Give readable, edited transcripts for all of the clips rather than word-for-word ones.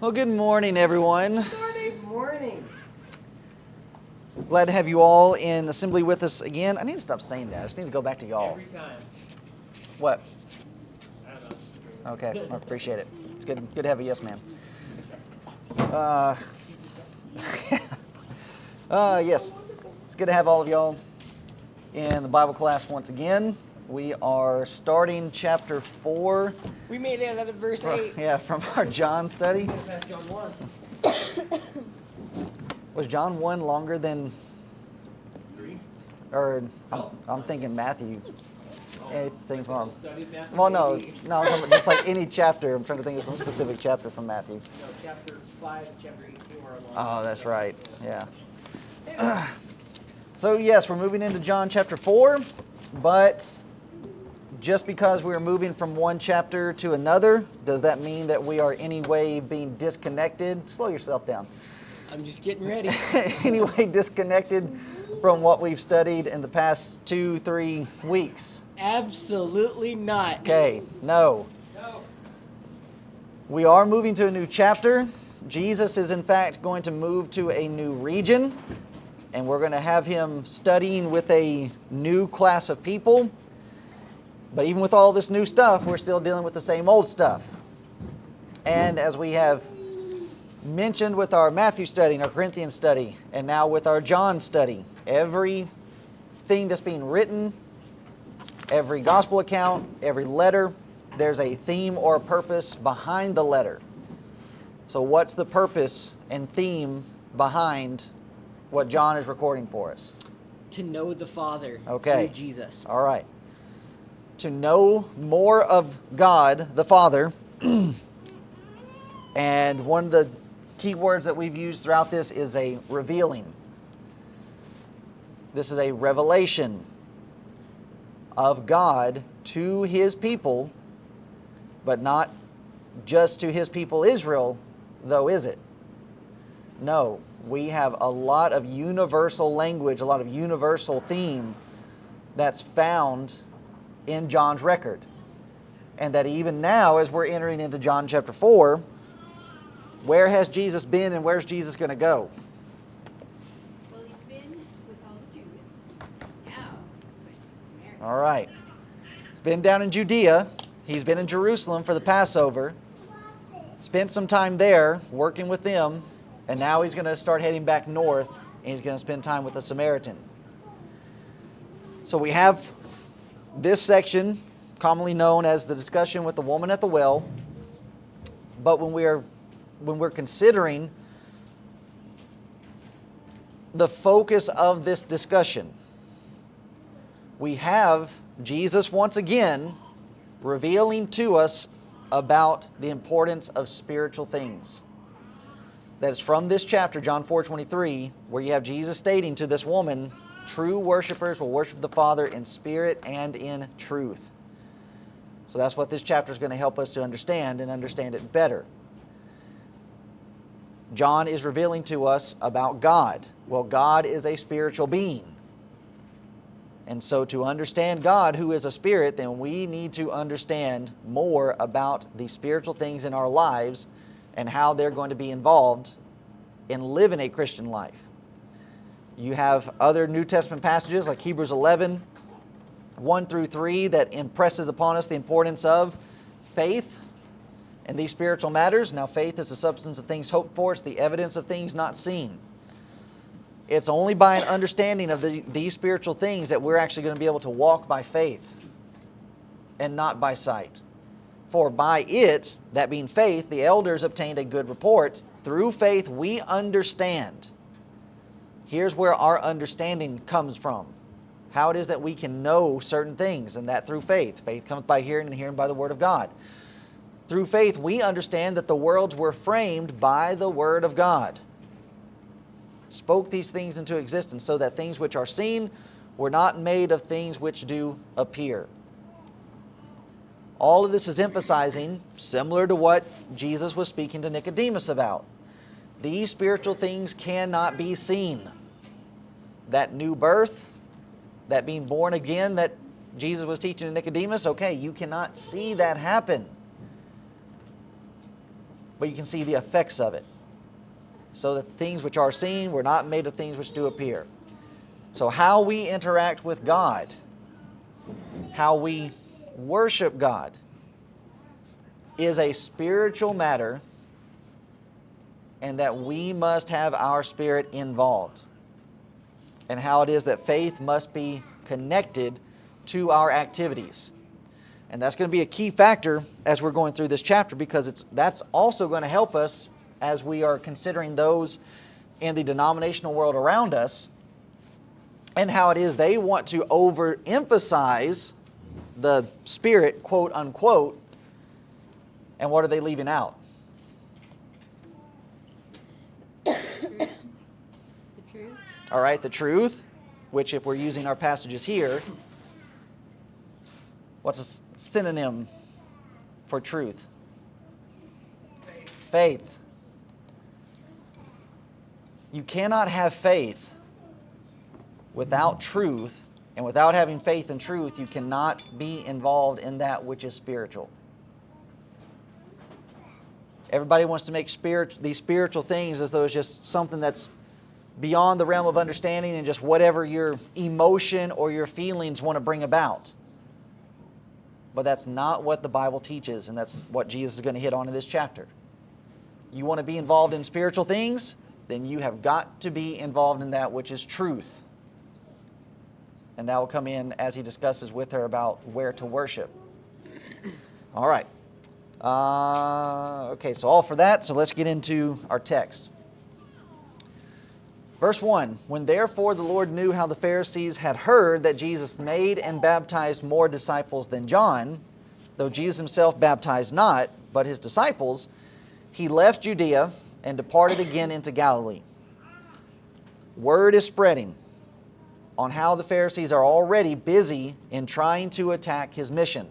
Well, good morning, everyone. Good morning. Glad to have you all in assembly with us again. I need to stop saying that. I just need to go back to y'all. Every time. What? I don't know. Okay, I appreciate it. It's good to have a yes man. Yes, it's good to have all of y'all in the Bible class once again. We are starting chapter 4. We made it out of verse 8. Yeah, from our John study. Past John 1. Was John 1 longer than, 3. or I'm thinking Matthew. Anything from, Studied Matthew. well, no, maybe. I'm talking about just like any chapter. I'm trying to think of some specific chapter from Matthew. No, chapter 5 and chapter 18 were along. Oh, that's right. Yeah. So yes, we're moving into John chapter 4, but just because we are moving from one chapter to another, does that mean that we are any way being disconnected? Slow yourself down. I'm just getting ready. Anyway, disconnected from what we've studied in the past 2-3 weeks? Absolutely not. Okay, no. No. We are moving to a new chapter. Jesus is in fact going to move to a new region, and we're going to have him studying with a new class of people. But even with all this new stuff, we're still dealing with the same old stuff. And as we have mentioned with our Matthew study and our Corinthians study, and now with our John study, everything that's being written, every gospel account, every letter, there's a theme or a purpose behind the letter. So what's the purpose and theme behind what John is recording for us? To know the Father Okay. through Jesus. All right. To know more of God, the Father, and one of the key words that we've used throughout this is a revealing. This is a revelation of God to his people, but not just to his people Israel, though, is it? No, we have a lot of universal language, a lot of universal theme that's found in John's record. And that even now, as we're entering into John chapter 4, where has Jesus been and where's Jesus going to go? Well, he's been with all the Jews. Now he's going to Samaria. All right. He's been down in Judea. He's been in Jerusalem for the Passover. Spent some time there working with them. And now he's going to start heading back north, and he's going to spend time with a Samaritan. So we have this section, commonly known as the discussion with the woman at the well. But when we're considering the focus of this discussion, we have Jesus once again revealing to us about the importance of spiritual things. That is from this chapter, John 4:23, where you have Jesus stating to this woman, true worshipers will worship the Father in spirit and in truth. So that's what this chapter is going to help us to understand and understand it better. John is revealing to us about God. Well, God is a spiritual being. And so to understand God, who is a spirit, then we need to understand more about the spiritual things in our lives and how they're going to be involved in living a Christian life. You have other New Testament passages like Hebrews 11, 1-3, that impresses upon us the importance of faith and these spiritual matters. Now, faith is the substance of things hoped for. It's the evidence of things not seen. It's only by an understanding of these spiritual things that we're actually going to be able to walk by faith and not by sight. For by it, that being faith, the elders obtained a good report. Through faith we understand. Here's where our understanding comes from. How it is that we can know certain things, and that through faith. Faith comes by hearing, and hearing by the Word of God. Through faith we understand that the worlds were framed by the Word of God. Spoke these things into existence, so that things which are seen were not made of things which do appear. All of this is emphasizing, similar to what Jesus was speaking to Nicodemus about. These spiritual things cannot be seen. That new birth, that being born again that Jesus was teaching to Nicodemus, okay, you cannot see that happen. but you can see the effects of it. So the things which are seen were not made of things which do appear. So how we interact with God, how we worship God, is a spiritual matter, and that we must have our spirit involved. And how it is that faith must be connected to our activities. And that's going to be a key factor as we're going through this chapter, because that's also going to help us as we are considering those in the denominational world around us, and how it is they want to overemphasize the Spirit, quote unquote, and what are they leaving out? The truth. All right, the truth, which if we're using our passages here, what's a synonym for truth? Faith. You cannot have faith without truth, and without having faith in truth, you cannot be involved in that which is spiritual. Everybody wants to make these spiritual things as though it's just something that's beyond the realm of understanding and just whatever your emotion or your feelings want to bring about. But that's not what the Bible teaches, and that's what Jesus is going to hit on in this chapter. You want to be involved in spiritual things? Then you have got to be involved in that which is truth. And that will come in as he discusses with her about where to worship. All right. Okay, so all for that. So let's get into our text. Verse 1, when therefore the Lord knew how the Pharisees had heard that Jesus made and baptized more disciples than John, though Jesus himself baptized not, but his disciples, he left Judea and departed again into Galilee. Word is spreading on how the Pharisees are already busy in trying to attack his mission.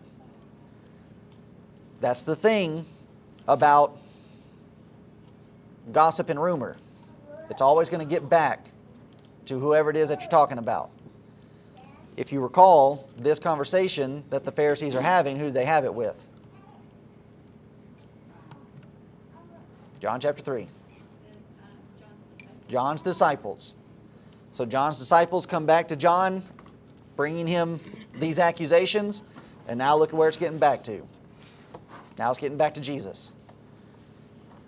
That's the thing about gossip and rumor. It's always going to get back to whoever it is that you're talking about. If you recall this conversation that the Pharisees are having, who do they have it with? John chapter 3. John's disciples. So John's disciples come back to John, bringing him these accusations, and now look at where it's getting back to. Now it's getting back to Jesus.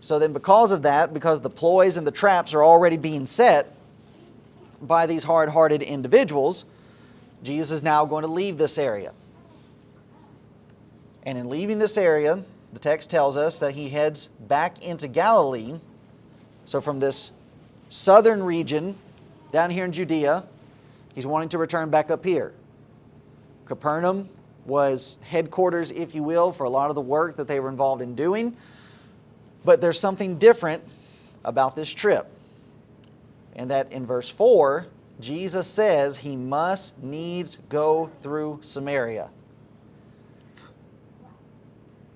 So then because of that, because the ploys and the traps are already being set by these hard-hearted individuals, Jesus is now going to leave this area. And in leaving this area, the text tells us that he heads back into Galilee. So from this southern region down here in Judea, he's wanting to return back up here. Capernaum was headquarters, if you will, for a lot of the work that they were involved in doing. But there's something different about this trip. And that in verse 4, Jesus says he must needs go through Samaria.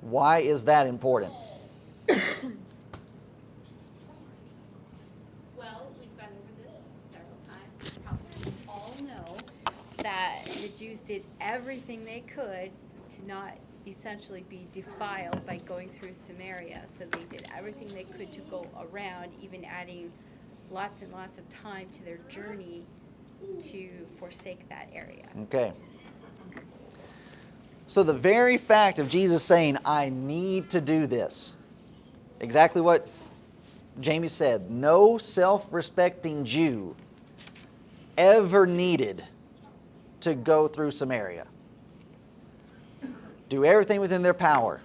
Why is that important? Well, we've gone over this several times. You probably all know that the Jews did everything they could to not essentially be defiled by going through Samaria. So they did everything they could to go around, even adding lots and lots of time to their journey to forsake that area. Okay. So the very fact of Jesus saying, I need to do this, exactly what Jamie said, no self-respecting Jew ever needed to go through Samaria. Do everything within their power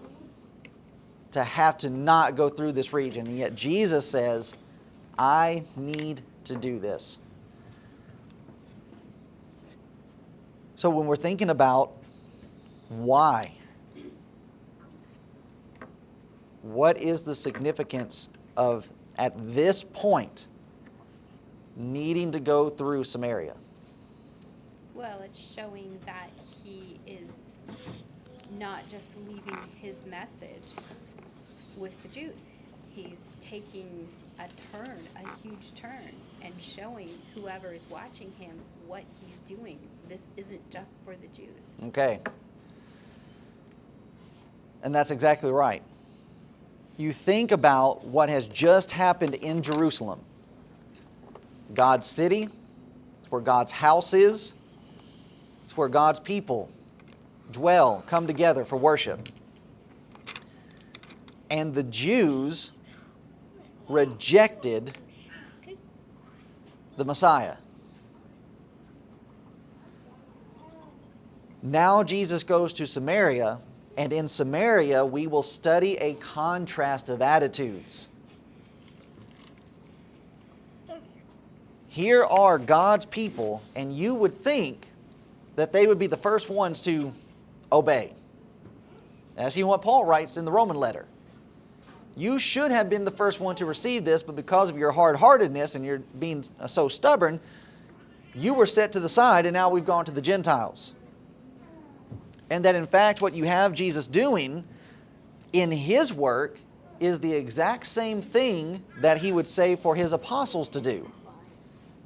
to have to not go through this region. And yet Jesus says, I need to do this. So when we're thinking about why, what is the significance of, at this point, needing to go through Samaria? Well, it's showing that he is not just leaving his message with the Jews. He's taking a turn, a huge turn, and showing whoever is watching him what he's doing. This isn't just for the Jews. Okay. And that's exactly right. you think about what has just happened in Jerusalem. God's city, it's where God's house is, it's where God's people dwell, come together for worship. And the Jews rejected the Messiah. Now Jesus goes to Samaria, and in Samaria we will study a contrast of attitudes. Here are God's people, and you would think that they would be the first ones to obey. That's even what Paul writes in the Roman letter. You should have been the first one to receive this, but because of your hard-heartedness and your being so stubborn, you were set to the side, and now we've gone to the Gentiles. And that in fact what you have Jesus doing in His work is the exact same thing that He would say for His apostles to do.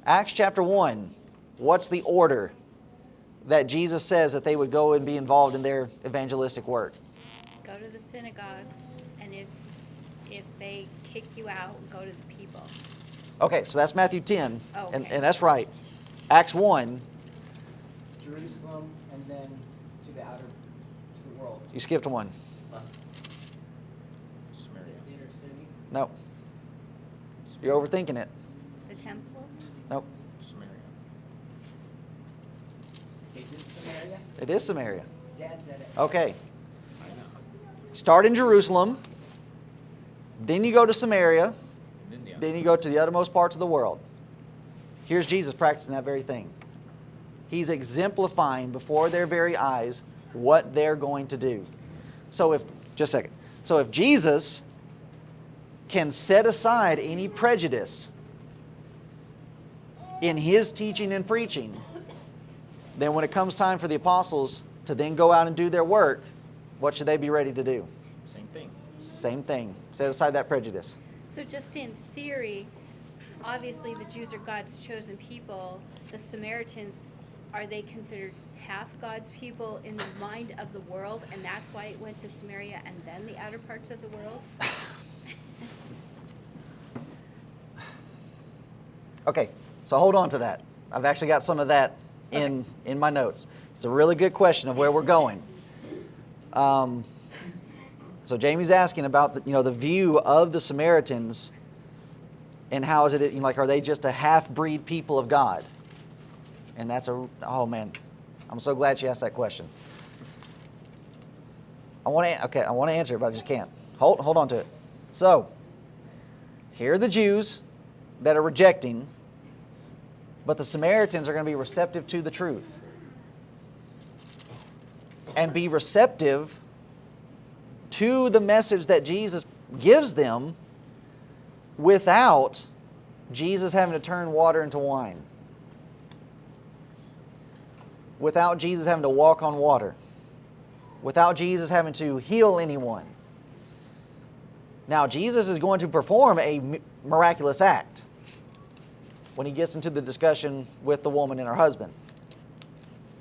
Acts chapter 1, what's the order that Jesus says that they would go and be involved in their evangelistic work? Go to the synagogues, and if they kick you out, go to the people. Okay, so that's Matthew 10, Oh, and okay. that's right. Acts 1, Jerusalem, and then to the world. you skipped one. The inner city. No. You're overthinking it. The temple? Nope. Is this Samaria? It is Samaria. Dad said it. Okay. Start in Jerusalem. Then you go to Samaria. Then you go to the uttermost parts of the world. Here's Jesus practicing that very thing. He's exemplifying before their very eyes what they're going to do. So just a second. So if Jesus can set aside any prejudice in His teaching and preaching, then when it comes time for the apostles to then go out and do their work, what should they be ready to do? Same thing. Same thing. Set aside that prejudice. So just in theory, obviously the Jews are God's chosen people. The Samaritans, are they considered half God's people in the mind of the world, and that's why it went to Samaria and then the outer parts of the world? Okay, so hold on to that. I've actually got some of that in my notes. It's a really good question of where we're going. So Jamie's asking about the view of the Samaritans, and how is it, like, are they just a half-breed people of God? And that's oh man, I'm so glad she asked that question. I want to answer it, but I just can't. Hold on to it. So, here are the Jews that are rejecting, but the Samaritans are going to be receptive to the truth. And be receptive to the message that Jesus gives them without Jesus having to turn water into wine. Without Jesus having to walk on water. Without Jesus having to heal anyone. Now, Jesus is going to perform a miraculous act when He gets into the discussion with the woman and her husband.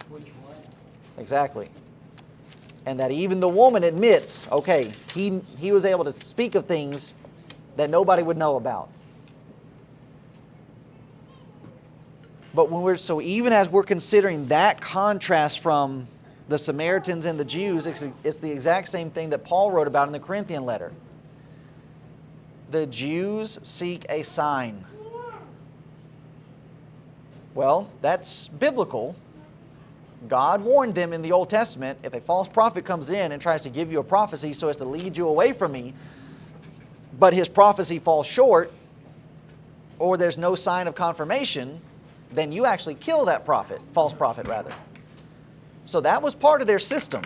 Which one? Exactly. And that even the woman admits, okay, he was able to speak of things that nobody would know about. But even as we're considering that contrast from the Samaritans and the Jews, it's the exact same thing that Paul wrote about in the Corinthian letter. The Jews seek a sign. Well, that's biblical. God warned them in the Old Testament, if a false prophet comes in and tries to give you a prophecy so as to lead you away from me, but his prophecy falls short, or there's no sign of confirmation, then you actually kill that prophet, false prophet rather. So that was part of their system.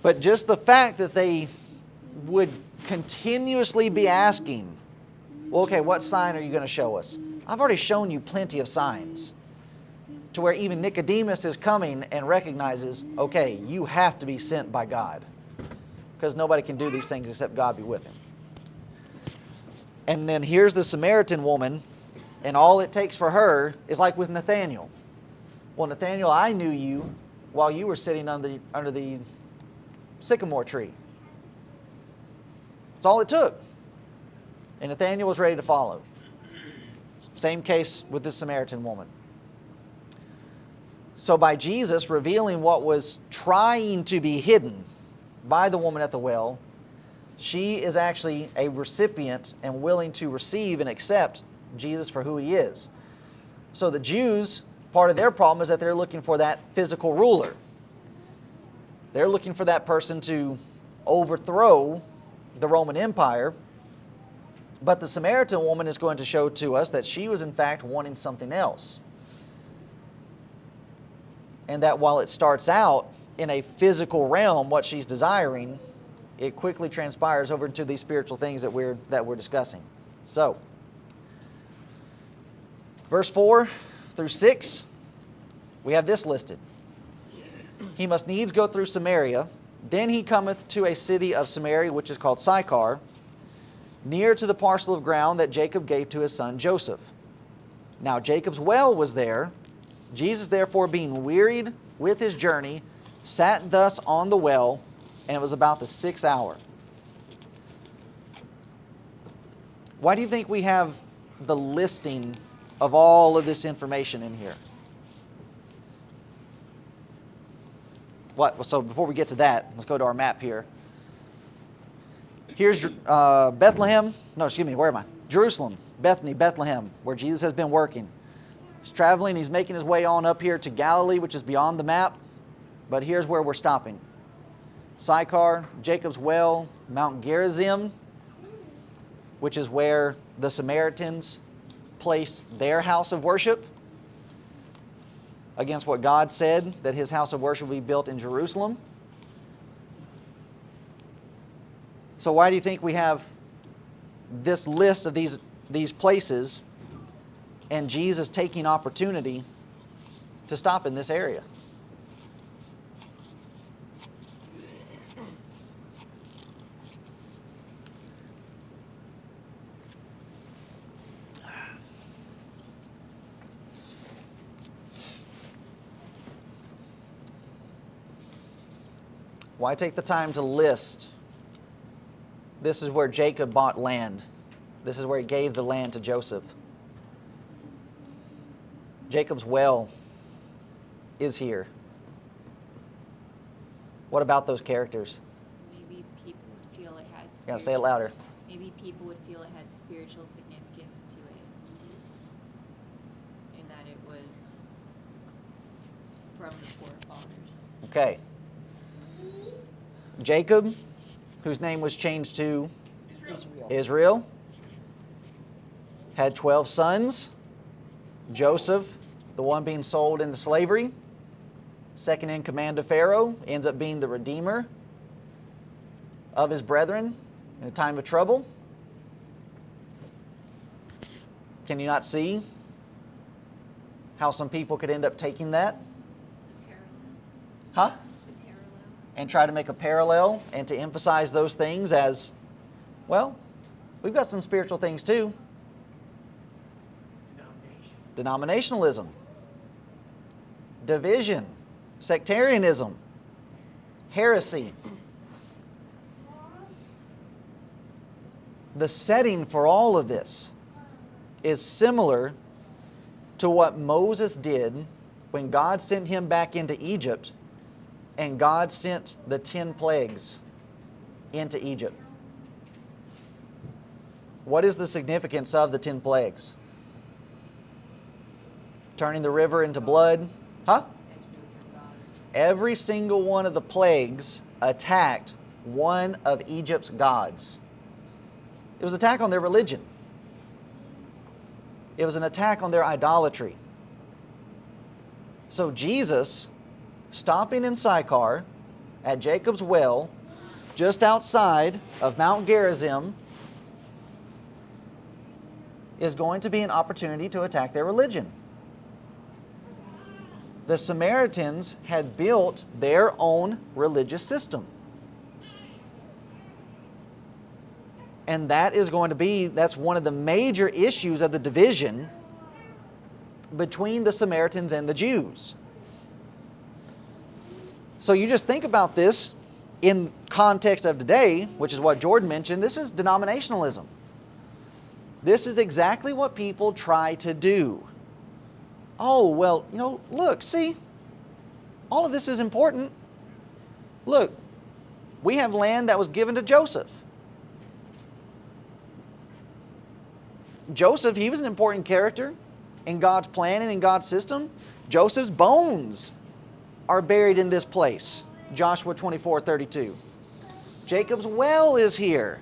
But just the fact that they would continuously be asking, well, okay, what sign are you going to show us? I've already shown you plenty of signs. To where even Nicodemus is coming and recognizes, okay, you have to be sent by God. Because nobody can do these things except God be with him. And then here's the Samaritan woman, and all it takes for her is like with Nathanael. Well, Nathanael, I knew you while you were sitting under the sycamore tree. That's all it took. And Nathanael was ready to follow. Same case with this Samaritan woman. So by Jesus revealing what was trying to be hidden by the woman at the well, she is actually a recipient and willing to receive and accept Jesus for who he is. So the Jews, part of their problem is that they're looking for that physical ruler. They're looking for that person to overthrow the Roman Empire. But the Samaritan woman is going to show to us that she was in fact wanting something else. And that while it starts out in a physical realm, what she's desiring, it quickly transpires over into these spiritual things that we're discussing. So, verse 4 through 6, we have this listed. He must needs go through Samaria. Then he cometh to a city of Samaria, which is called Sychar, near to the parcel of ground that Jacob gave to his son Joseph. Now Jacob's well was there. Jesus, therefore, being wearied with his journey, sat thus on the well, and it was about the 6th hour. Why do you think we have the listing of all of this information in here? So before we get to that, let's go to our map here. Here's Bethlehem. No, excuse me, where am I? Jerusalem, Bethany, Bethlehem, where Jesus has been working. He's traveling, he's making his way on up here to Galilee, which is beyond the map. But here's where we're stopping. Sychar, Jacob's well, Mount Gerizim, which is where the Samaritans placed their house of worship against what God said, that his house of worship would be built in Jerusalem. So why do you think we have this list of these places and Jesus taking opportunity to stop in this area? Why take the time to list? This is where Jacob bought land. This is where he gave the land to Joseph. Jacob's well is here. What about those characters? Maybe people would feel it had You gotta say it louder. Maybe people would feel it had spiritual significance to it. In that it was from the forefathers. Okay. Jacob, whose name was changed to Israel, had 12 sons. Joseph, the one being sold into slavery, second in command of Pharaoh, ends up being the redeemer of his brethren in a time of trouble. Can you not see how some people could end up taking that? Huh? And try to make a parallel and to emphasize those things as, well, we've got some spiritual things too. Denominationalism, division, sectarianism, heresy. The setting for all of this is similar to what Moses did when God sent him back into Egypt and God sent the 10 plagues into Egypt. What is the significance of the 10 plagues? Turning the river into blood. Huh? Every single one of the plagues attacked one of Egypt's gods. It was an attack on their religion. It was an attack on their idolatry. So Jesus, stopping in Sychar at Jacob's well, just outside of Mount Gerizim, is going to be an opportunity to attack their religion. The Samaritans had built their own religious system. And that's one of the major issues of the division between the Samaritans and the Jews. So you just think about this in context of today, which is what Jordan mentioned, this is denominationalism. This is exactly what people try to do. Oh, well, look, see, all of this is important. Look, we have land that was given to Joseph. Joseph, he was an important character in God's plan and in God's system. Joseph's bones are buried in this place. Joshua 24:32. Jacob's well is here.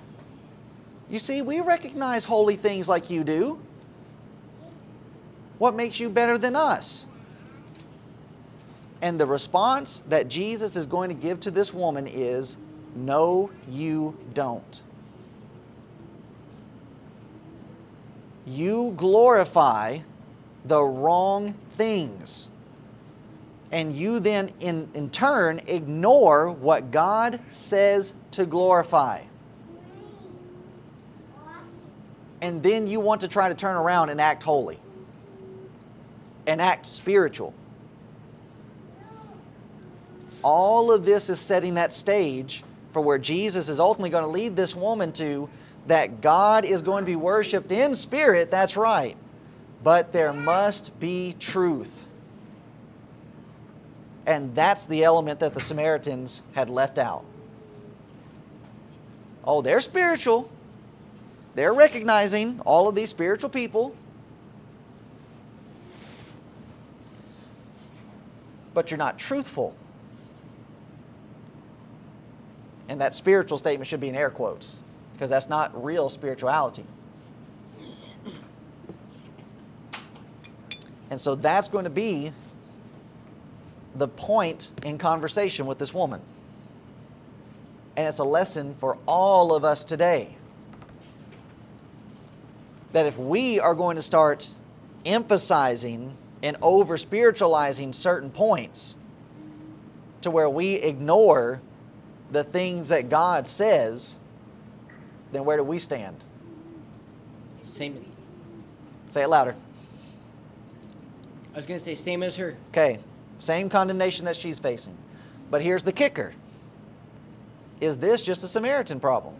You see, we recognize holy things like you do. What makes you better than us? And the response that Jesus is going to give to this woman is, no, you don't. You glorify the wrong things. And you then, in turn, ignore what God says to glorify. And then you want to try to turn around and act holy. And act spiritual. All of this is setting that stage for where Jesus is ultimately going to lead this woman to, that God is going to be worshipped in spirit, that's right. But there must be truth. And that's the element that the Samaritans had left out. Oh, they're spiritual. They're recognizing all of these spiritual people. But you're not truthful. And that spiritual statement should be in air quotes, because that's not real spirituality. And so that's going to be the point in conversation with this woman. And it's a lesson for all of us today. That if we are going to start emphasizing and over-spiritualizing certain points to where we ignore the things that God says, then where do we stand? Same. Say it louder. I was going to say same as her. Okay, same condemnation that she's facing. But here's the kicker. Is this just a Samaritan problem?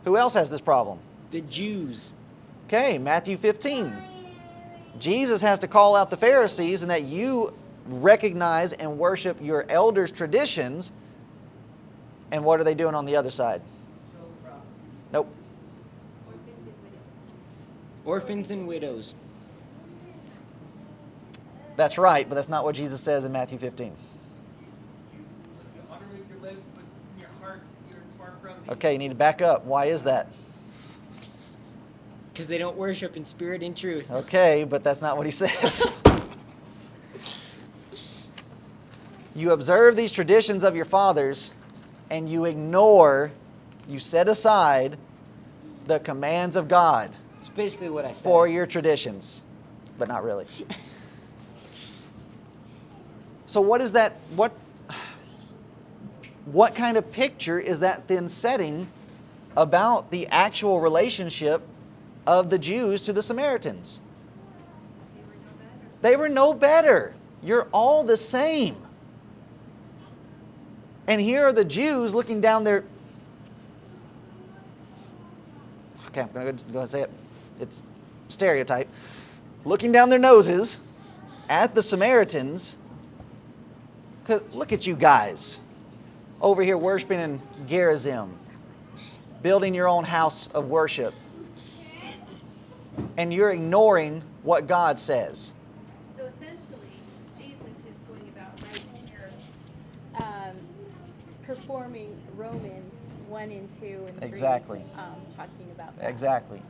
Who else has this problem? The Jews. Okay, Matthew 15. Jesus has to call out the Pharisees and that you recognize and worship your elders' traditions. And what are they doing on the other side? Nope. Orphans and widows. That's right, but that's not what Jesus says in Matthew 15. Honor with your lips, but in your heart, you're far from me. Okay, you need to back up. Why is that? Because they don't worship in spirit and truth. Okay, but that's not what he says. You observe these traditions of your fathers, and you ignore, you set aside the commands of God It's basically what I said. for your traditions, but not really. So what is that? What kind of picture is that then setting about the actual relationship of the Jews to the Samaritans? They were no better. You're all the same. And here are the Jews looking down their... Okay, I'm going to go and say it. It's stereotype. Looking down their noses at the Samaritans. 'Cause look at you guys. Over here worshiping in Gerizim. Building your own house of worship. And you're ignoring what God says. So essentially, Jesus is going about right here, performing Romans 1 and 2 and 3. Exactly. Talking about that. Exactly.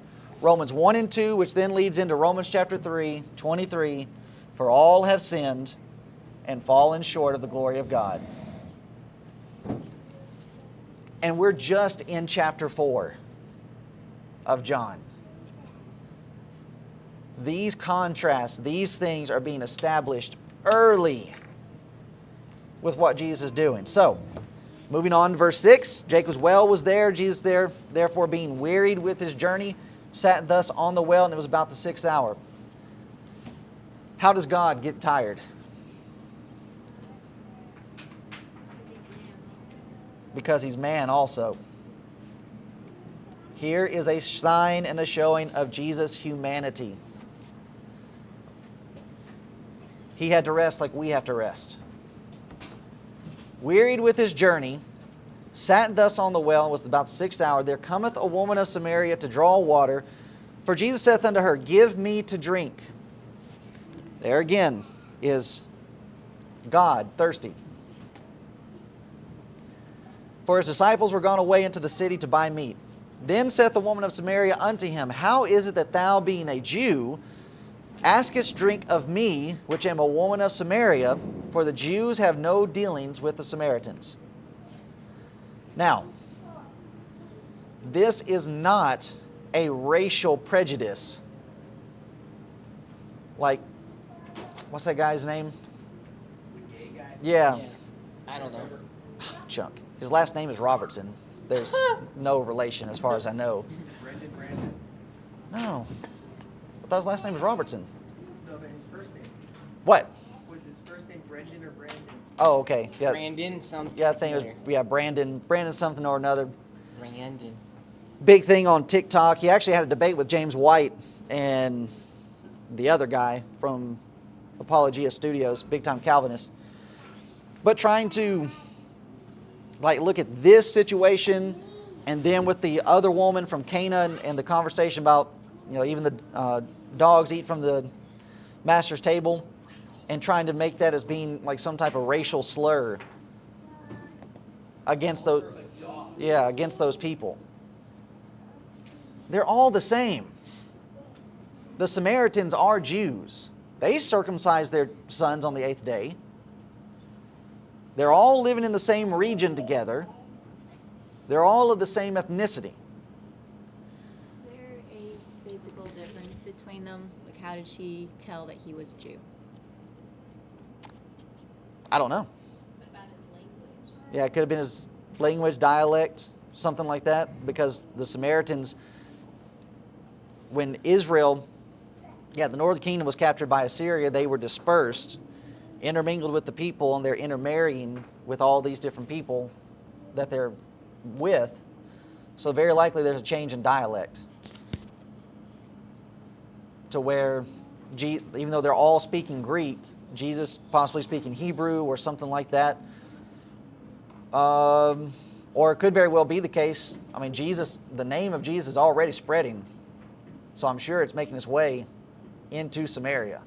Romans 1 and 2, which then leads into Romans chapter 3, 23. For all have sinned and fallen short of the glory of God. And we're just in chapter 4 of John. These contrasts, these things are being established early with what Jesus is doing. So, moving on to verse 6. Jacob's well was there. Jesus there, therefore being wearied with his journey, sat thus on the well, and it was about the 6th hour. How does God get tired? because he's man also. Here is a sign and a showing of Jesus' humanity. He had to rest like we have to rest. Wearied with his journey, sat thus on the well, and was about the 6th hour. There cometh a woman of Samaria to draw water. For Jesus saith unto her, Give me to drink. There again is God thirsty. For his disciples were gone away into the city to buy meat. Then saith the woman of Samaria unto him, How is it that thou, being a Jew, askest drink of me, which am a woman of Samaria? For the Jews have no dealings with the Samaritans. Now, this is not a racial prejudice. Like, what's that guy's name? The gay guy. Yeah, I don't know. Chunk. His last name is Robertson. There's no relation as far as I know. Brandon. No. I thought his last name was Robertson. No, but his first name. What? Was his first name Brendan or Brandon? Oh, okay. Yeah, Brandon sounds yeah, I think it was familiar. Brandon something or another. Brandon. Big thing on TikTok. He actually had a debate with James White and the other guy from Apologia Studios, big time Calvinist. But trying to look at this situation, and then with the other woman from Cana and the conversation about, even the dogs eat from the master's table, and trying to make that as being like some type of racial slur against those, against those people. They're all the same. The Samaritans are Jews. They circumcised their sons on the 8th day. They're all living in the same region together. They're all of the same ethnicity. Is there a physical difference between them? Like, how did she tell that he was a Jew? I don't know. What about his language? Yeah, it could have been his language, dialect, something like that. Because the Samaritans, when Israel, the northern kingdom was captured by Assyria, they were dispersed, intermingled with the people, and they're intermarrying with all these different people that they're with. So very likely there's a change in dialect to where, even though they're all speaking Greek, Jesus possibly speaking Hebrew or something like that. Or it could very well be the case, Jesus, the name of Jesus is already spreading. So I'm sure it's making its way into Samaria.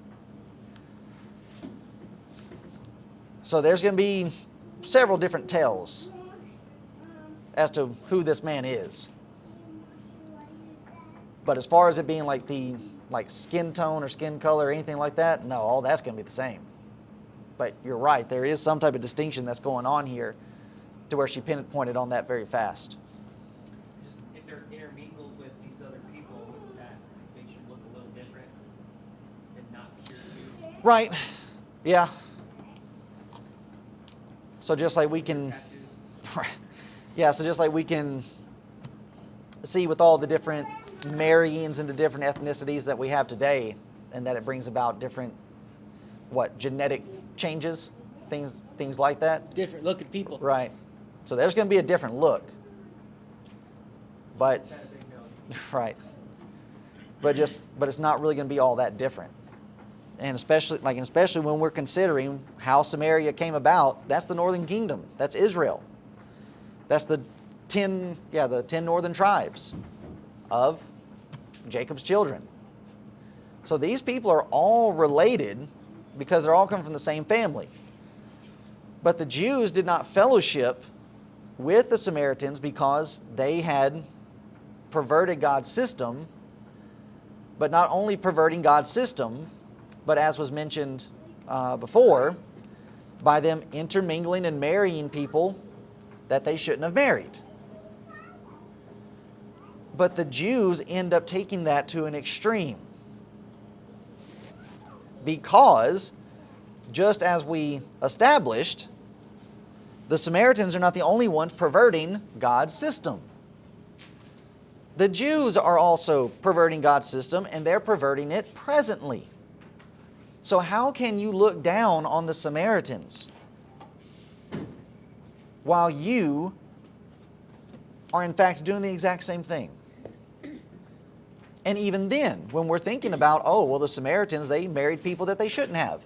So there's going to be several different tells as to who this man is. But as far as it being like skin tone or skin color or anything like that, no, all that's going to be the same. But you're right, there is some type of distinction that's going on here to where she pinpointed on that very fast. Just if they're intermingled with these other people, that they should look a little different and not pure Jews. Right. Yeah. So just like we can... Tattoos. Yeah, so just like we can see with all the different marryings into different ethnicities that we have today, and that it brings about different, genetic changes, things like that. Different looking people. Right. So there's going to be a different look. But, Just had a big nose. right. But it's not really going to be all that different. And especially when we're considering how Samaria came about, that's the northern kingdom. That's Israel. That's the 10 northern tribes of Jacob's children. So these people are all related because they're all coming from the same family. But the Jews did not fellowship with the Samaritans because they had perverted God's system. But not only perverting God's system, but as was mentioned before, by them intermingling and marrying people that they shouldn't have married. But the Jews end up taking that to an extreme. Because, just as we established, the Samaritans are not the only ones perverting God's system. The Jews are also perverting God's system, and they're perverting it presently. So how can you look down on the Samaritans while you are in fact doing the exact same thing. And even then, when we're thinking about, oh, well, the Samaritans, they married people that they shouldn't have.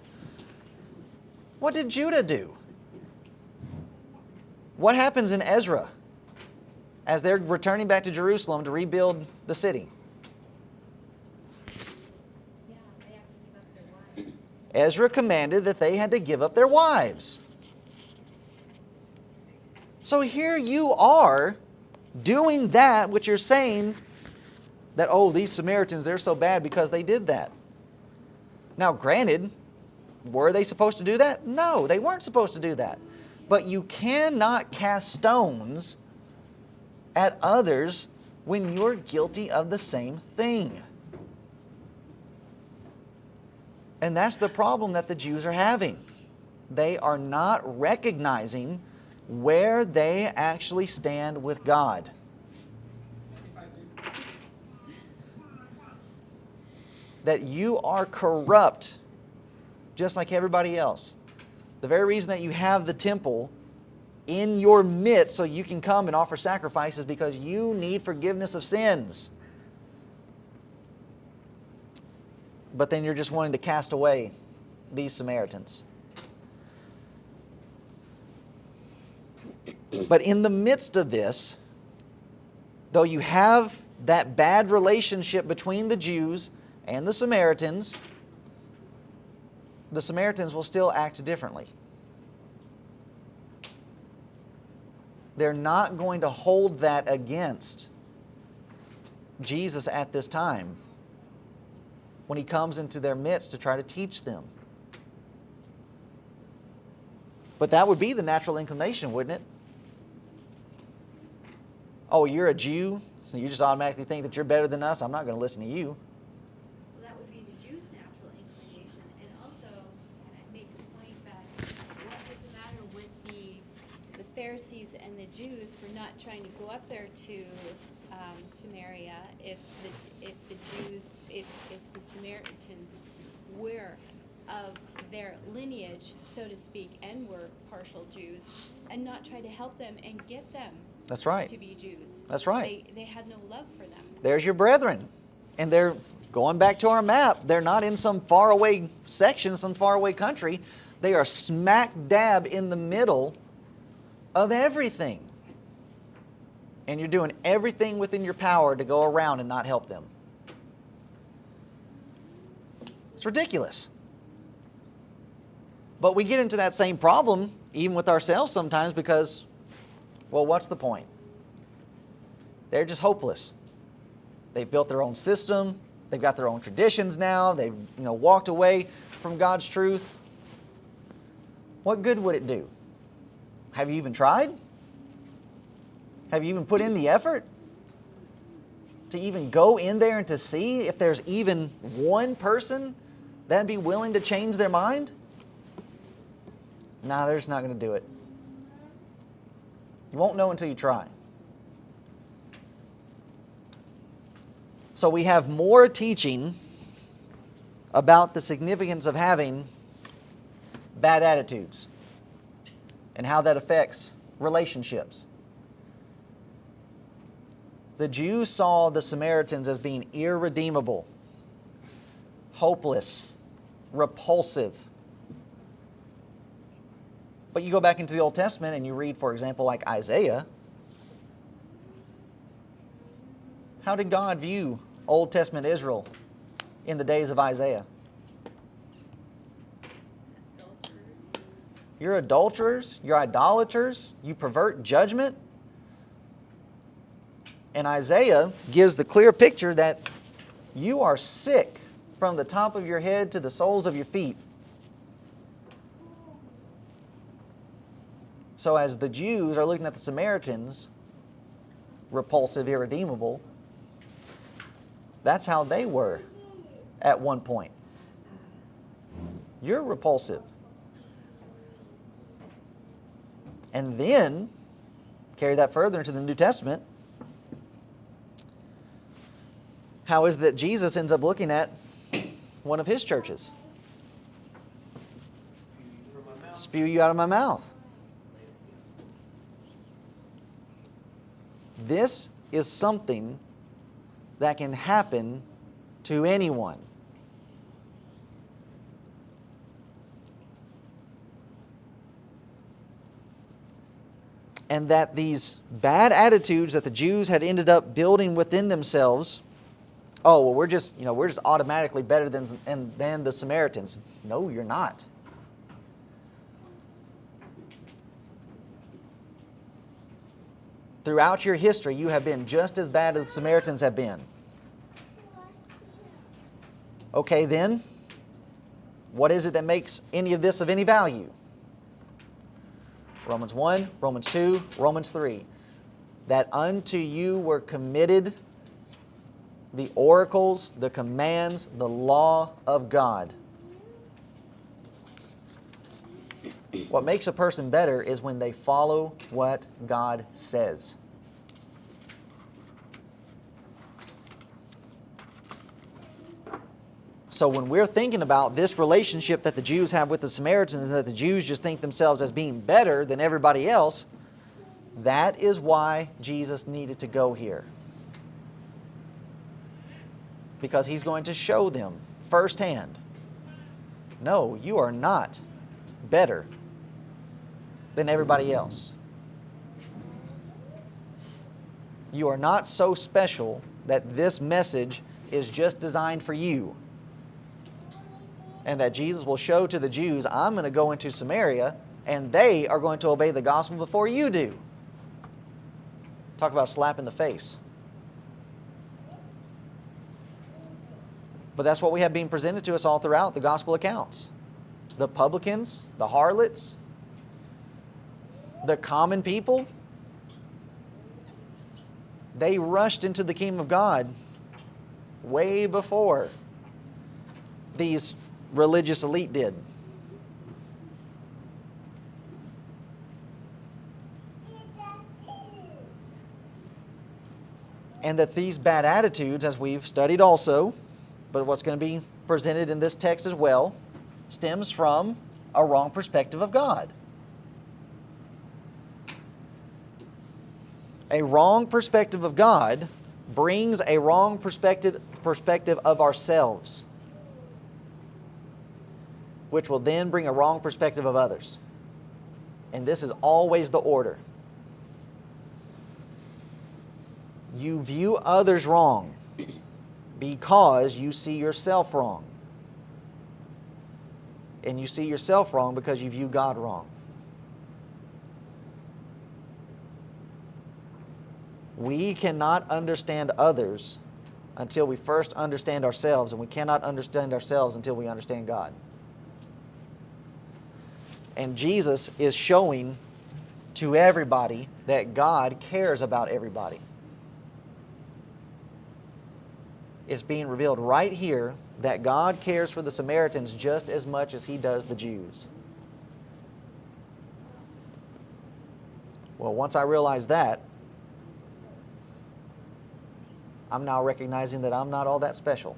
What did Judah do? What happens in Ezra as they're returning back to Jerusalem to rebuild the city? Yeah, they have to give up their wives. Ezra commanded that they had to give up their wives. So here you are doing that which you're saying that, oh, these Samaritans, they're so bad because they did that. Now, granted, were they supposed to do that? No, they weren't supposed to do that. But you cannot cast stones at others when you're guilty of the same thing. And that's the problem that the Jews are having. They are not recognizing where they actually stand with God. That you are corrupt just like everybody else. The very reason that you have the temple in your midst so you can come and offer sacrifices because you need forgiveness of sins. But then you're just wanting to cast away these Samaritans. But in the midst of this, though you have that bad relationship between the Jews and the Samaritans will still act differently. They're not going to hold that against Jesus at this time when he comes into their midst to try to teach them. But that would be the natural inclination, wouldn't it? Oh, you're a Jew, so you just automatically think that you're better than us. I'm not going to listen to you. Well, that would be the Jews' natural inclination. And also, and I make the point that what does it matter with the Pharisees and the Jews for not trying to go up there to Samaria if the Samaritans were of their lineage, so to speak, and were partial Jews, and not try to help them and get them That's right. to be Jews. That's right. They had no love for them. There's your brethren. And they're going back to our map. They're not in some faraway section, some faraway country. They are smack dab in the middle of everything. And you're doing everything within your power to go around and not help them. It's ridiculous. But we get into that same problem even with ourselves sometimes because, well, what's the point? They're just hopeless. They've built their own system. They've got their own traditions now. They've walked away from God's truth. What good would it do? Have you even tried? Have you even put in the effort to even go in there and to see if there's even one person that'd be willing to change their mind? Nah, they're just not going to do it. You won't know until you try. So we have more teaching about the significance of having bad attitudes and how that affects relationships. The Jews saw the Samaritans as being irredeemable, hopeless, repulsive. But you go back into the Old Testament and you read, for example, like Isaiah. How did God view Old Testament Israel in the days of Isaiah? You're adulterers, you're idolaters, you pervert judgment. And Isaiah gives the clear picture that you are sick from the top of your head to the soles of your feet. So as the Jews are looking at the Samaritans, repulsive, irredeemable, that's how they were at one point. You're repulsive. And then, carry that further into the New Testament, how is it that Jesus ends up looking at one of his churches? Spew you out of my mouth. This is something that can happen to anyone. And that these bad attitudes that the Jews had ended up building within themselves, oh, well, we're just automatically better than the Samaritans. No, you're not. Throughout your history, you have been just as bad as the Samaritans have been. Okay, then, what is it that makes any of this of any value? Romans 1, Romans 2, Romans 3. That unto you were committed the oracles, the commands, the law of God. What makes a person better is when they follow what God says. So when we're thinking about this relationship that the Jews have with the Samaritans, and that the Jews just think themselves as being better than everybody else, that is why Jesus needed to go here. Because he's going to show them firsthand, no, you are not better than everybody else. You are not so special that this message is just designed for you. And that Jesus will show to the Jews, I'm going to go into Samaria, and they are going to obey the gospel before you do. Talk about a slap in the face. But that's what we have being presented to us all throughout the gospel accounts. The publicans, the harlots, the common people, they rushed into the kingdom of God way before these religious elite did. And that these bad attitudes, as we've studied also, but what's going to be presented in this text as well, stems from a wrong perspective of God. A wrong perspective of God brings a wrong perspective of ourselves, which will then bring a wrong perspective of others. And this is always the order. You view others wrong because you see yourself wrong. And you see yourself wrong because you view God wrong. We cannot understand others until we first understand ourselves, and we cannot understand ourselves until we understand God. And Jesus is showing to everybody that God cares about everybody. It's being revealed right here that God cares for the Samaritans just as much as he does the Jews. Well, once I realize that, I'm now recognizing that I'm not all that special.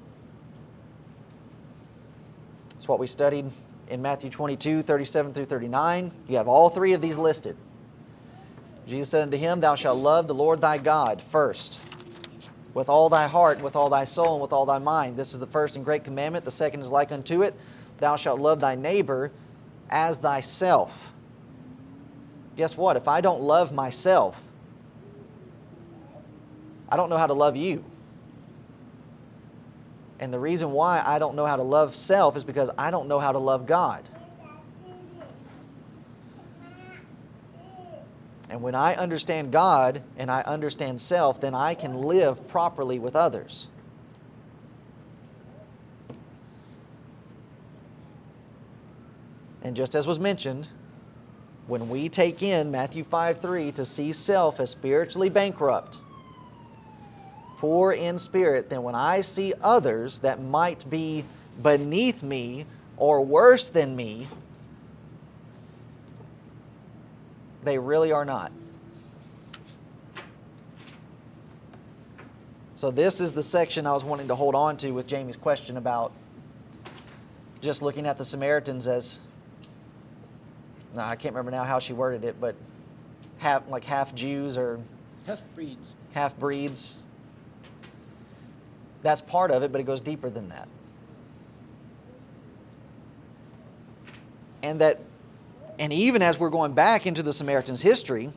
It's what we studied in Matthew 22, 37 through 39. You have all three of these listed. Jesus said unto him, Thou shalt love the Lord thy God first, with all thy heart, and with all thy soul, and with all thy mind. This is the first and great commandment. The second is like unto it. Thou shalt love thy neighbor as thyself. Guess what? If I don't love myself, I don't know how to love you. And the reason why I don't know how to love self is because I don't know how to love God. And when I understand God and I understand self, then I can live properly with others. And just as was mentioned, when we take in Matthew 5:3 to see self as spiritually bankrupt, poor in spirit, then when I see others that might be beneath me or worse than me, they really are not. So this is the section I was wanting to hold on to with Jamie's question about just looking at the Samaritans as, I can't remember now how she worded it, but half Jews or Half-breeds. half-breeds. That's part of it, but it goes deeper than that. And even as we're going back into the Samaritans' history,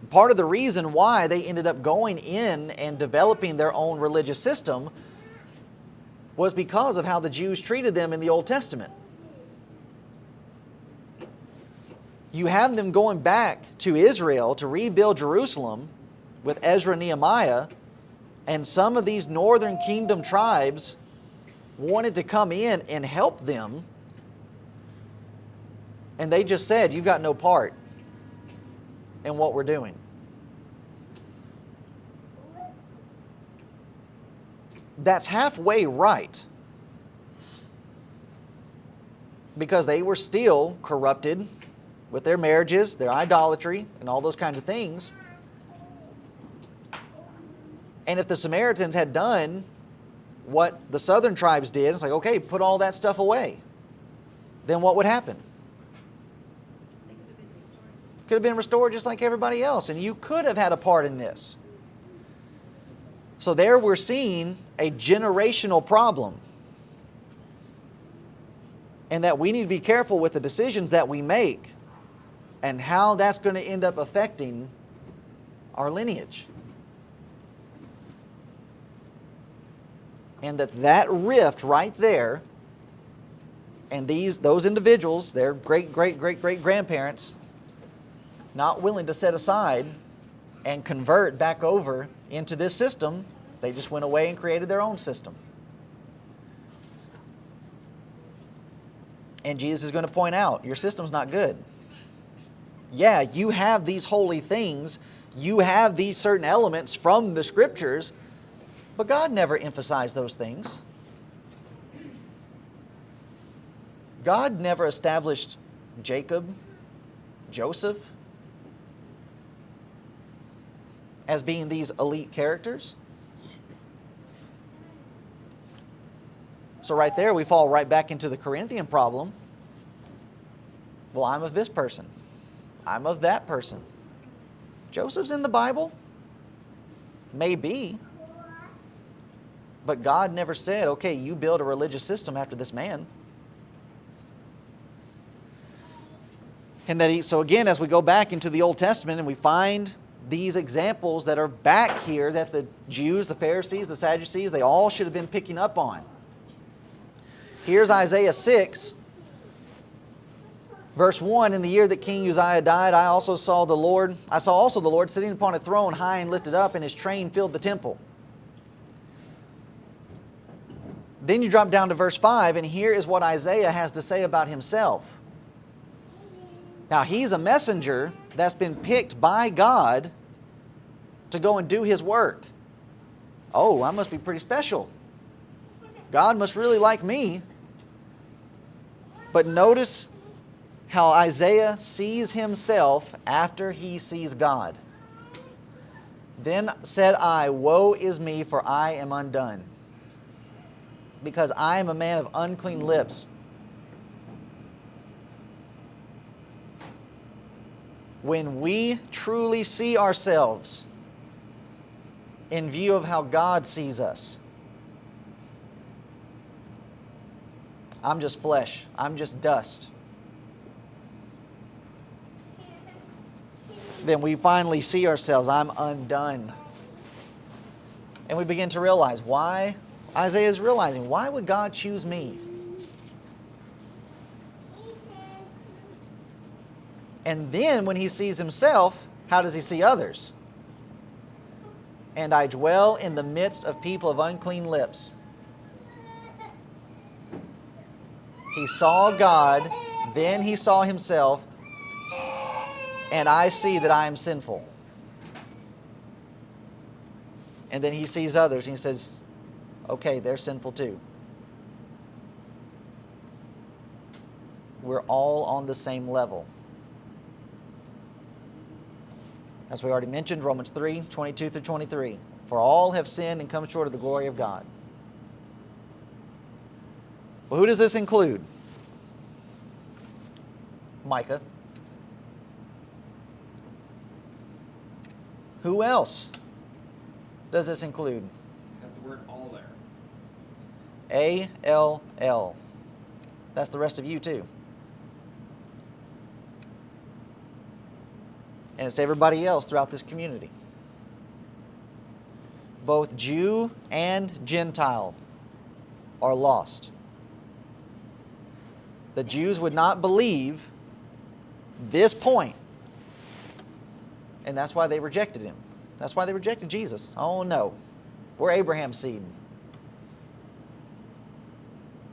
part of the reason why they ended up going in and developing their own religious system was because of how the Jews treated them in the Old Testament. You have them going back to Israel to rebuild Jerusalem with Ezra and Nehemiah, and some of these northern kingdom tribes wanted to come in and help them, and they just said, "You've got no part in what we're doing." That's halfway right, because they were still corrupted with their marriages, their idolatry, and all those kinds of things. And if the Samaritans had done what the southern tribes did, it's like, okay, put all that stuff away, then what would happen? Could have been restored just like everybody else, and you could have had a part in this. So there we're seeing a generational problem, and that we need to be careful with the decisions that we make and how that's going to end up affecting our lineage. And that rift right there, and those individuals, their great-great-great-great-grandparents, not willing to set aside and convert back over into this system, they just went away and created their own system. And Jesus is going to point out, your system's not good. Yeah, you have these holy things, you have these certain elements from the Scriptures, but God never emphasized those things. God never established Jacob, Joseph, as being these elite characters. So right there we fall right back into the Corinthian problem. Well, I'm of this person. I'm of that person. Joseph's in the Bible? Maybe. But God never said, okay, you build a religious system after this man. And so again, as we go back into the Old Testament and we find these examples that are back here that the Jews, the Pharisees, the Sadducees, they all should have been picking up on. Here's Isaiah 6, verse 1. In the year that King Uzziah died, I saw also the Lord sitting upon a throne high and lifted up, and his train filled the temple. Then you drop down to verse 5, and here is what Isaiah has to say about himself. Now, he's a messenger that's been picked by God to go and do his work. Oh, I must be pretty special. God must really like me. But notice how Isaiah sees himself after he sees God. Then said I, woe is me, for I am undone, because I am a man of unclean lips. When we truly see ourselves in view of how God sees us, I'm just flesh, I'm just dust, then we finally see ourselves, I'm undone. And we begin to realize why. Isaiah is realizing, why would God choose me? And then when he sees himself, how does he see others? And I dwell in the midst of people of unclean lips. He saw God, then he saw himself, and I see that I am sinful. And then he sees others and he says, okay, they're sinful too. We're all on the same level. As we already mentioned, Romans 3, 22 through 23. For all have sinned and come short of the glory of God. Well, who does this include? Micah. Who else does this include? Has the word all there. A-L-L. That's the rest of you too. And it's everybody else throughout this community. Both Jew and Gentile are lost. The Jews would not believe this point, and that's why they rejected him. That's why they rejected Jesus. Oh no, we're Abraham's seed.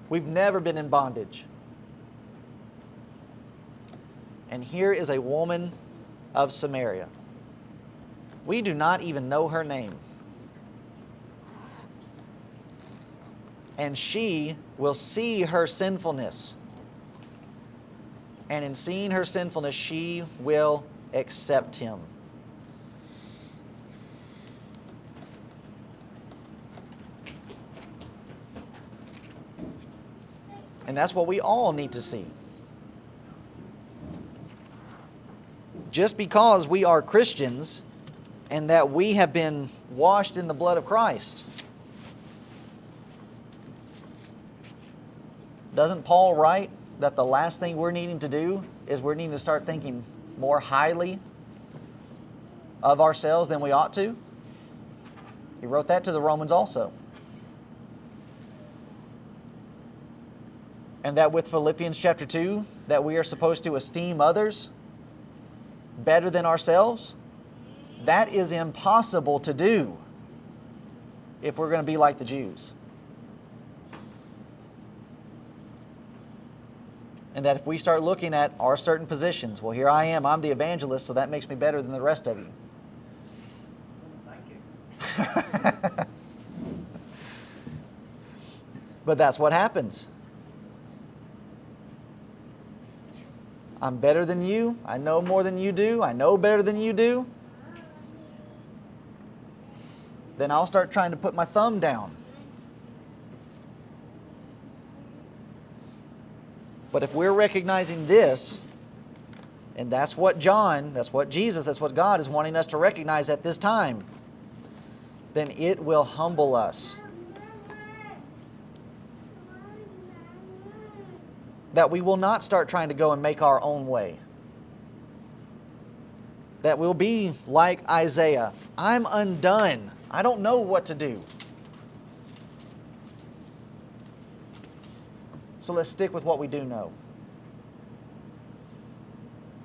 We've never been in bondage. And here is a woman of Samaria. We do not even know her name. And she will see her sinfulness. And in seeing her sinfulness, she will accept him. And that's what we all need to see. Just because we are Christians and that we have been washed in the blood of Christ, doesn't Paul write that the last thing we're needing to do is we're needing to start thinking more highly of ourselves than we ought to? He wrote that to the Romans also. And that with Philippians chapter 2, that we are supposed to esteem others better than ourselves, that is impossible to do if we're going to be like the Jews. And that if we start looking at our certain positions, well, here I am, I'm the evangelist, so that makes me better than the rest of you. But that's what happens. I'm better than you. I know more than you do. I know better than you do. Then I'll start trying to put my thumb down. But if we're recognizing this, and that's what John, that's what Jesus, that's what God is wanting us to recognize at this time, then it will humble us. That we will not start trying to go and make our own way. That we'll be like Isaiah. I'm undone. I don't know what to do. So let's stick with what we do know.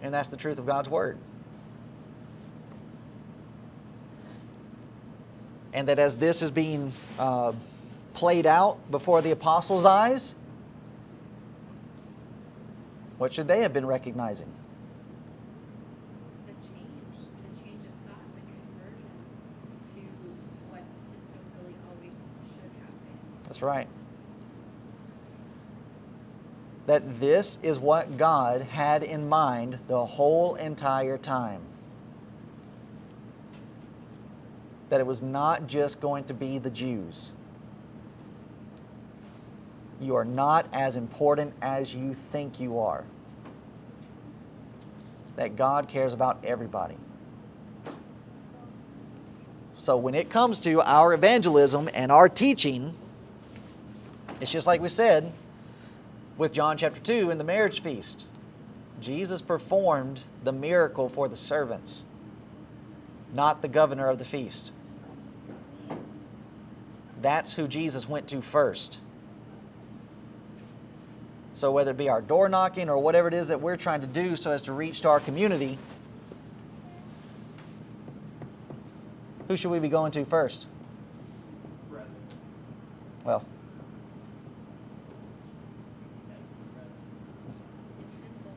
And that's the truth of God's Word. And that as this is being played out before the apostles' eyes, what should they have been recognizing? The change of thought, the conversion to what the system really always should have been. That's right. That this is what God had in mind the whole entire time. That it was not just going to be the Jews. You are not as important as you think you are. That God cares about everybody. So when it comes to our evangelism and our teaching, it's just like we said with John chapter 2 in the marriage feast. Jesus performed the miracle for the servants, not the governor of the feast. That's who Jesus went to first. So whether it be our door knocking or whatever it is that we're trying to do so as to reach to our community, who should we be going to first? Brethren. Well, It's simple.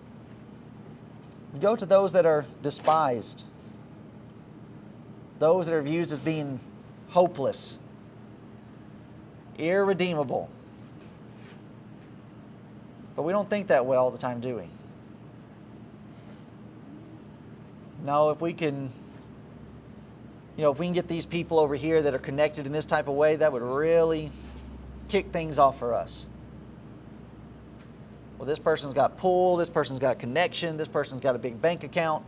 go to those that are despised, those that are viewed as being hopeless, irredeemable. But we don't think that way all the time, do we? No, if we can, if we can get these people over here that are connected in this type of way, that would really kick things off for us. Well, this person's got pull, this person's got connection, this person's got a big bank account.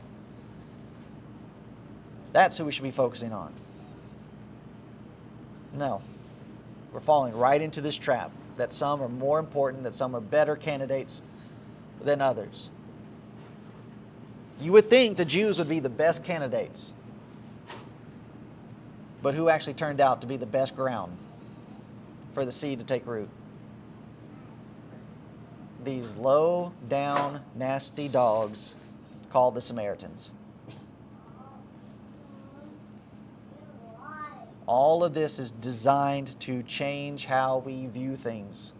That's who we should be focusing on. No. We're falling right into this trap that some are more important, that some are better candidates than others. You would think the Jews would be the best candidates, but who actually turned out to be the best ground for the seed to take root? These low down, nasty dogs called the Samaritans. All of this is designed to change how we view things.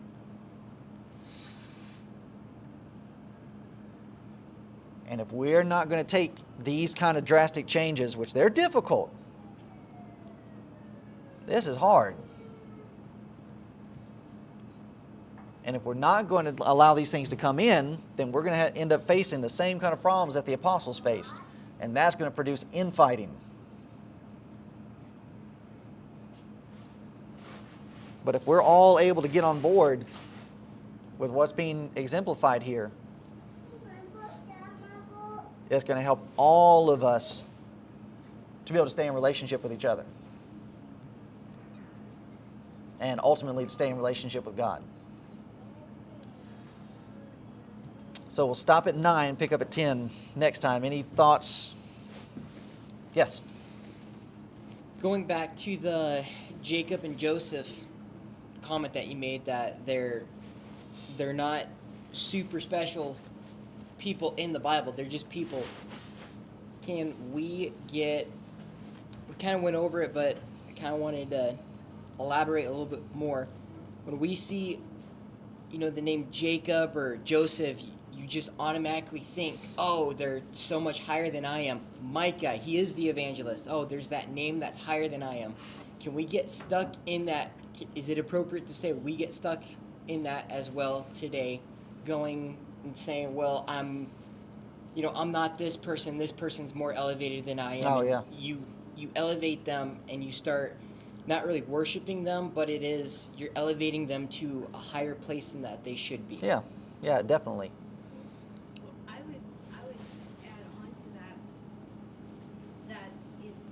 And if we're not going to take these kind of drastic changes, which they're difficult, this is hard. And if we're not going to allow these things to come in, then we're going to end up facing the same kind of problems that the apostles faced. And that's going to produce infighting. But if we're all able to get on board with what's being exemplified here, it's going to help all of us to be able to stay in relationship with each other. And ultimately to stay in relationship with God. So we'll stop at 9, pick up at 10 next time. Any thoughts? Yes? Going back to the Jacob and Joseph comment that you made, that they're not super special people in the Bible, they're just people. Can we kind of went over it, but I kind of wanted to elaborate a little bit more. When we see, the name Jacob or Joseph, you just automatically think, oh, they're so much higher than I am. Micah, he is the evangelist. Oh, there's that name that's higher than I am. Can we get stuck in that? Is it appropriate to say we get stuck in that as well today, going and saying, well, I'm not this person. This person's more elevated than I am. Oh, yeah. You elevate them and you start not really worshiping them, but you're elevating them to a higher place than that they should be. Yeah, definitely. I would add on to that it's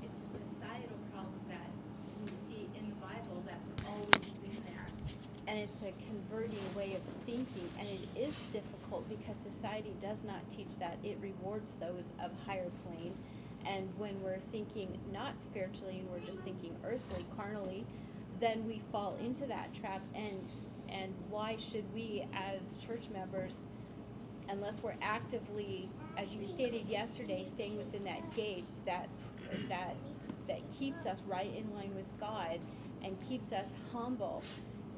a societal problem that we see in the Bible that's always been there. And it's a converting way of thinking, and it is difficult because society does not teach that. It rewards those of higher plane. And when we're thinking not spiritually and we're just thinking earthly, carnally, then we fall into that trap. And why should we as church members, unless we're actively, as you stated yesterday, staying within that gauge that keeps us right in line with God and keeps us humble,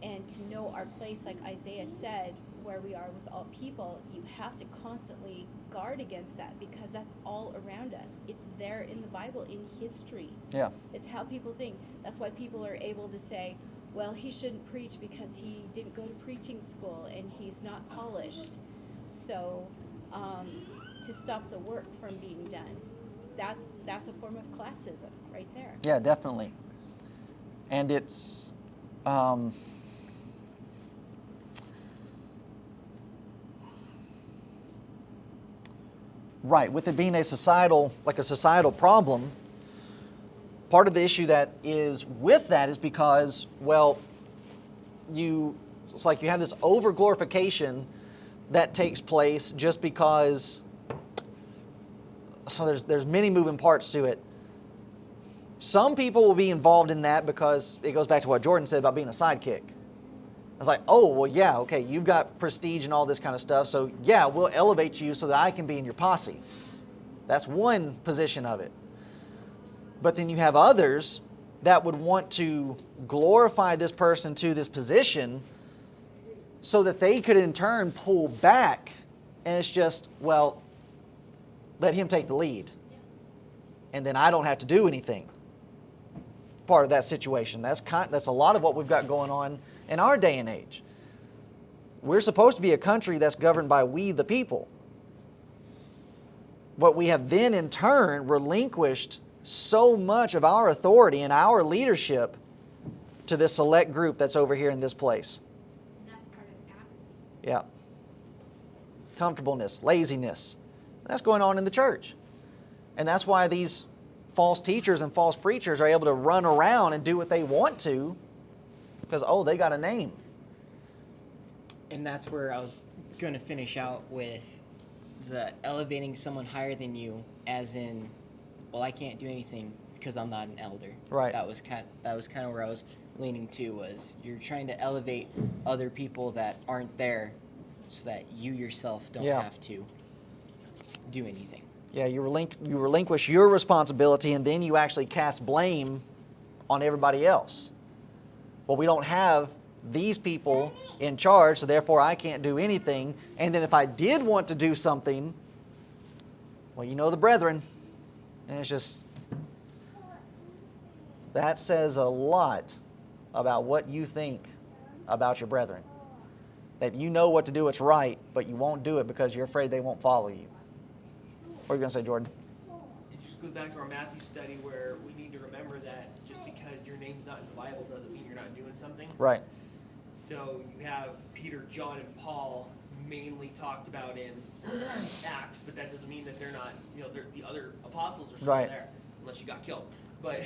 and to know our place, like Isaiah said, where we are with all people, you have to constantly guard against that because that's all around us. It's there in the Bible, in history. Yeah. It's how people think. That's why people are able to say, well, he shouldn't preach because he didn't go to preaching school and he's not polished. So to stop the work from being done, that's a form of classism right there. Yeah, definitely. And it's right, with it being a societal problem, part of the issue that is with that is because, well, it's like you have this over-glorification that takes place just because, so there's many moving parts to it. Some people will be involved in that because it goes back to what Jordan said about being a sidekick. It's like, oh, well, yeah, okay, you've got prestige and all this kind of stuff, so yeah, we'll elevate you so that I can be in your posse. That's one position of it. But then you have others that would want to glorify this person to this position so that they could in turn pull back, and it's just, well, let him take the lead. And then I don't have to do anything. Part of that situation. That's a lot of what we've got going on in our day and age. We're supposed to be a country that's governed by we the people. But we have then in turn relinquished so much of our authority and our leadership to this select group that's over here in this place. And that's part of apathy. Yeah. Comfortableness, laziness. That's going on in the church. And that's why these false teachers and false preachers are able to run around and do what they want to because, oh, they got a name. And that's where I was going to finish out with the elevating someone higher than you, as in, well, I can't do anything because I'm not an elder. Right. That was kind of where I was leaning to, was you're trying to elevate other people that aren't there so that you yourself don't Yeah. have to do anything. Yeah, you relinquish your responsibility, and then you actually cast blame on everybody else. Well, we don't have these people in charge, so therefore I can't do anything. And then if I did want to do something, well, you know the brethren. And it's just, that says a lot about what you think about your brethren. That you know what to do, it's right, but you won't do it because you're afraid they won't follow you. What are you going to say, Jordan? It just goes back to our Matthew study where we need to remember that just because your name's not in the Bible doesn't mean you're not doing something. Right. So you have Peter, John, and Paul mainly talked about in Acts, but that doesn't mean that they're not, the other apostles are still Right. there, unless you got killed. But,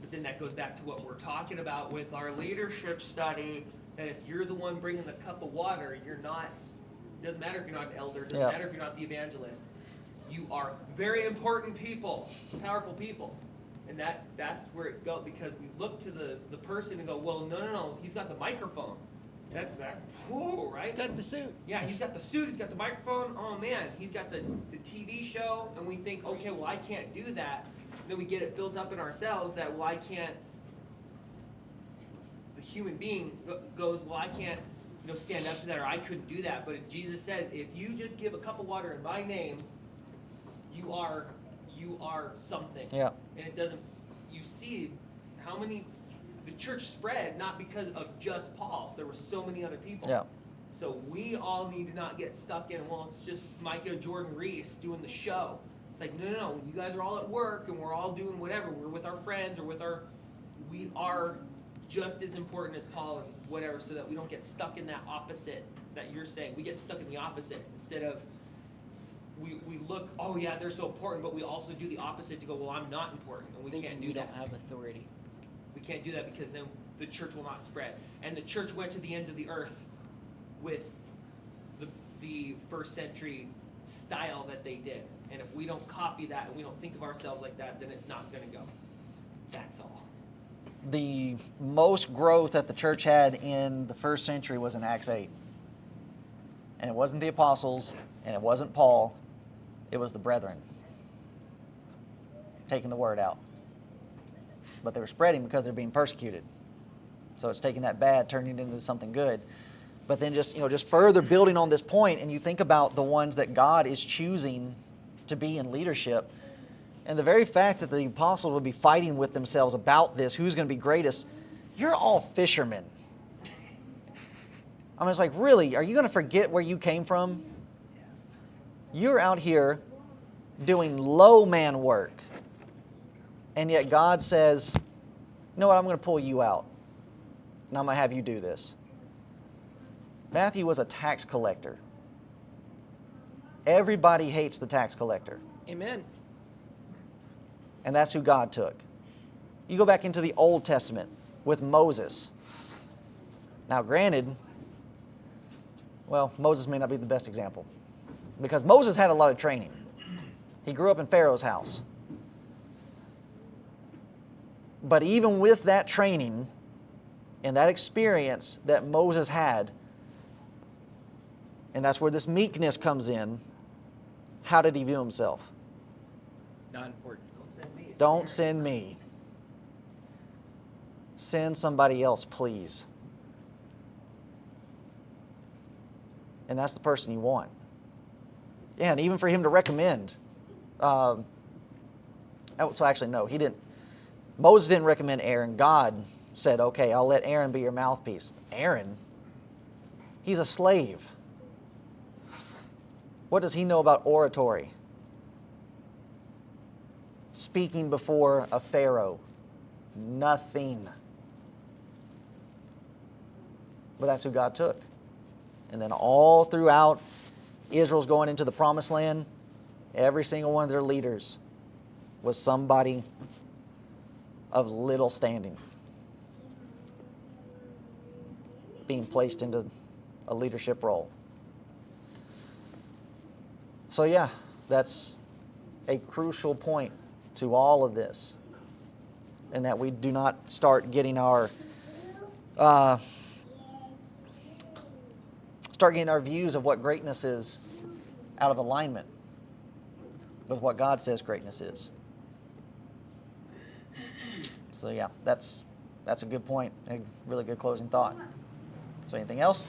but then that goes back to what we're talking about with our leadership study, that if you're the one bringing the cup of water, you're not, it doesn't matter if you're not an elder, it doesn't Yeah. matter if you're not the evangelist. You are very important people, powerful people. And that's where it goes, because we look to the person and go, well, no, he's got the microphone. Whoa, right? He's got the suit. Yeah, he's got the suit, he's got the microphone. Oh man, he's got the TV show, and we think, okay, well, I can't do that. And then we get it built up in ourselves that, well, I can't. The human being goes, well, I can't, stand up to that, or I couldn't do that. But Jesus said, if you just give a cup of water in my name, you are something. Yeah. And it doesn't, you see how many, the church spread not because of just Paul. There were so many other people. Yeah. So we all need to not get stuck in, well, it's just Micah, Jordan, Reese doing the show. It's like, no, you guys are all at work and we're all doing whatever. We're with our friends or we are just as important as Paul and whatever, so that we don't get stuck in that opposite that you're saying. We get stuck in the opposite instead of, we look, oh yeah, they're so important, but we also do the opposite to go, well, I'm not important, and we can't do that. Don't have authority. We can't do that because then the church will not spread. And the church went to the ends of the earth with the first century style that they did. And if we don't copy that and we don't think of ourselves like that, then it's not going to go. That's all. The most growth that the church had in the first century was in Acts 8. And it wasn't the apostles, and it wasn't Paul. It was the brethren taking the word out. But they were spreading because they're being persecuted. So it's taking that bad, turning it into something good. But then just further building on this point, and you think about the ones that God is choosing to be in leadership, and the very fact that the apostles would be fighting with themselves about this, who's going to be greatest, you're all fishermen. I mean, it's like, really, are you going to forget where you came from? Yes. You're out here doing low man work. And yet God says, you know what, I'm going to pull you out. And I'm going to have you do this. Matthew was a tax collector. Everybody hates the tax collector. Amen. And that's who God took. You go back into the Old Testament with Moses. Now, granted, well, Moses may not be the best example, because Moses had a lot of training. He grew up in Pharaoh's house. But even with that training and that experience that Moses had, and that's where this meekness comes in, how did he view himself? Not important. Don't send me. Don't send me. Send somebody else, please. And that's the person you want. Yeah, and even for him to recommend. So actually, no, he didn't. Moses didn't recommend Aaron. God said, okay, I'll let Aaron be your mouthpiece. Aaron? He's a slave. What does he know about oratory? Speaking before a Pharaoh. Nothing. But that's who God took. And then all throughout Israel's going into the promised land, every single one of their leaders was somebody of little standing being placed into a leadership role. So yeah, that's a crucial point to all of this, and that we do not start getting our views of what greatness is out of alignment with what God says greatness is. So yeah, that's a good point, a really good closing thought. So anything else?